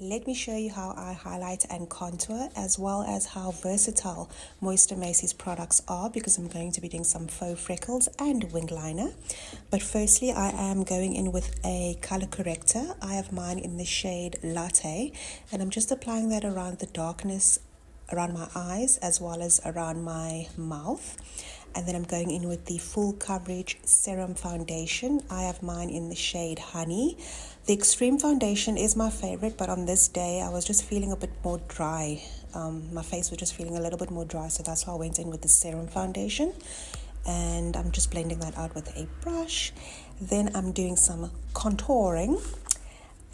Let me show you how I highlight and contour, as well as how versatile Mooiste Meisie's products are, because I'm going to be doing some faux freckles and wing liner. But firstly, I am going in with a color corrector. I have mine in the shade Latte, and I'm just applying that around the darkness around my eyes as well as around my mouth. And then I'm going in with the full coverage serum foundation. I have mine in the shade Honey. The extreme foundation is my favorite, but on this day I was just feeling a bit more dry. My face was just feeling a little bit more dry, so that's why I went in with the serum foundation. And I'm just blending that out with a brush. Then I'm doing some contouring.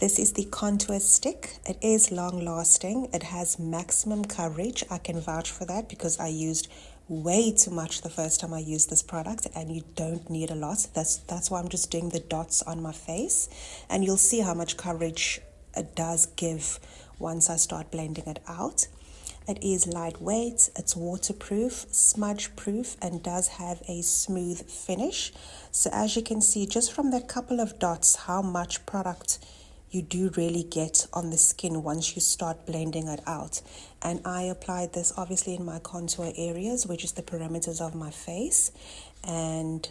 This is the contour stick. It is long lasting. It has maximum coverage. I can vouch for that because I used way too much the first time I used this product, and you don't need a lot. That's why I'm just doing the dots on my face, and you'll see how much coverage it does give once I start blending it out. It is lightweight, it's waterproof, smudge proof, and does have a smooth finish. So as you can see just from that couple of dots how much product you do really get on the skin once you start blending it out. And I applied this obviously in my contour areas, which is the perimeters of my face and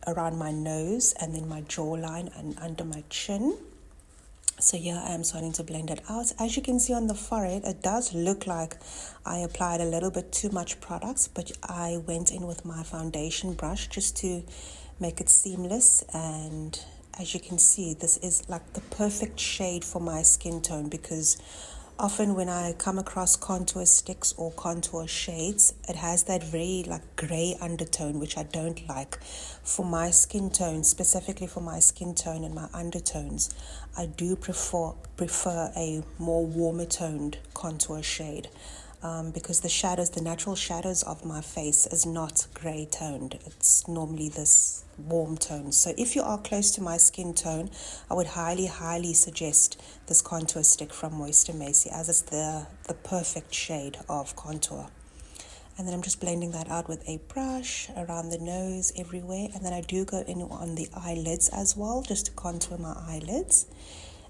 around my nose, and then my jawline and under my chin. So here I am starting to blend it out. As you can see on the forehead, it does look like I applied a little bit too much product, but I went in with my foundation brush just to make it seamless. And as you can see, this is like the perfect shade for my skin tone, because often when I come across contour sticks or contour shades, it has that very like gray undertone, which I don't like. For my skin tone, specifically for my skin tone and my undertones, I do prefer a more warmer toned contour shade. Because the natural shadows of my face is not grey toned. It's normally this warm tone. So if you are close to my skin tone, I would highly suggest this contour stick from Mooiste Meisie, as it's the perfect shade of contour. And then I'm just blending that out with a brush around the nose, everywhere. And then I do go in on the eyelids as well, just to contour my eyelids.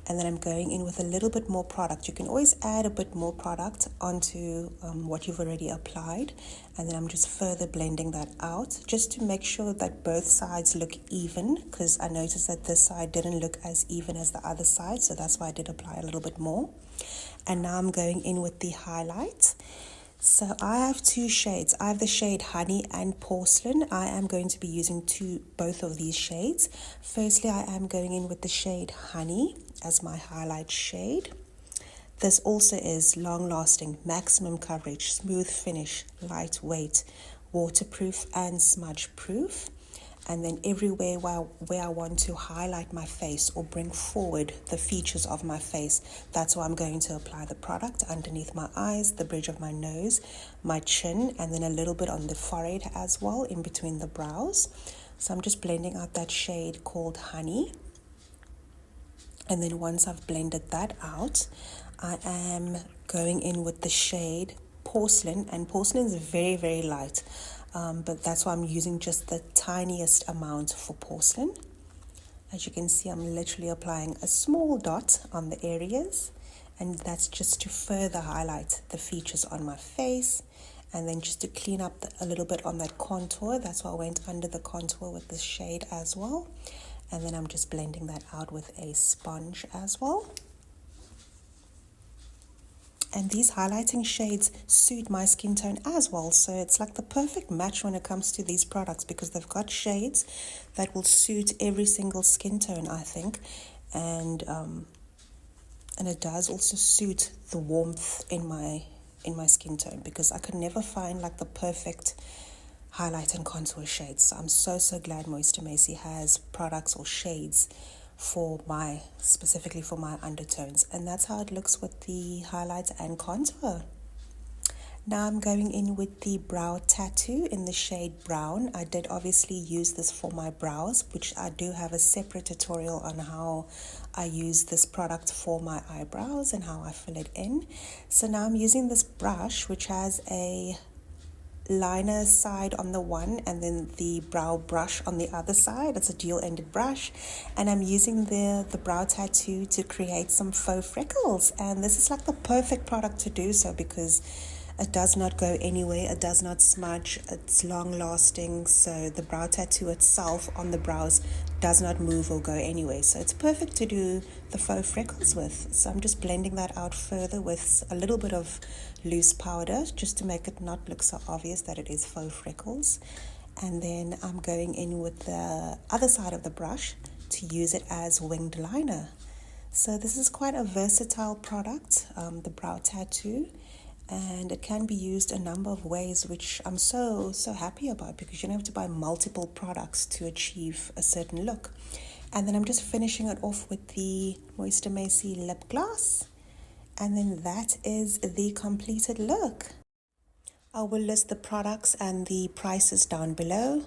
And then I'm going in with a little bit more product. You can always add a bit more product onto what you've already applied. And then I'm just further blending that out just to make sure that both sides look even, because I noticed that this side didn't look as even as the other side. So that's why I did apply a little bit more. And now I'm going in with the highlight. So I have two shades. I have the shade Honey and Porcelain. I am going to be using both of these shades. Firstly, I am going in with the shade Honey as my highlight shade. This also is long-lasting, maximum coverage, smooth finish, lightweight, waterproof and smudge-proof. And then everywhere where I want to highlight my face or bring forward the features of my face, that's where I'm going to apply the product underneath my eyes, the bridge of my nose, my chin, and then a little bit on the forehead as well, in between the brows. So I'm just blending out that shade called Honey. And then once I've blended that out, I am going in with the shade Porcelain, and Porcelain is very light. But that's why I'm using just the tiniest amount for Porcelain. As you can see, I'm literally applying a small dot on the areas, and that's just to further highlight the features on my face, and then just to clean up a little bit on that contour. That's why I went under the contour with this shade as well. And then I'm just blending that out with a sponge as well. And these highlighting shades suit my skin tone as well. So it's like the perfect match when it comes to these products, because they've got shades that will suit every single skin tone, I think. And it does also suit the warmth in my skin tone, because I could never find like the perfect highlight and contour shades. So I'm so glad Mooiste Meisie has products or shades specifically for my undertones. And that's how it looks with the highlight and contour. Now I'm going in with the brow tattoo in the shade Brown. I did obviously use this for my brows, which I do have a separate tutorial on how I use this product for my eyebrows and how I fill it in. So now I'm using this brush, which has a liner side on the one and then the brow brush on the other side. It's a dual-ended brush, and I'm using the brow tattoo to create some faux freckles. And this is like the perfect product to do so because it does not go anywhere, it does not smudge, it's long lasting, so the brow tattoo itself on the brows does not move or go anywhere. So it's perfect to do the faux freckles with. So I'm just blending that out further with a little bit of loose powder just to make it not look so obvious that it is faux freckles. And then I'm going in with the other side of the brush to use it as winged liner. So this is quite a versatile product, the brow tattoo. And it can be used a number of ways, which I'm so happy about because you don't have to buy multiple products to achieve a certain look. And then I'm just finishing it off with the Mooiste Meisie lip gloss. And then that is the completed look. I will list the products and the prices down below.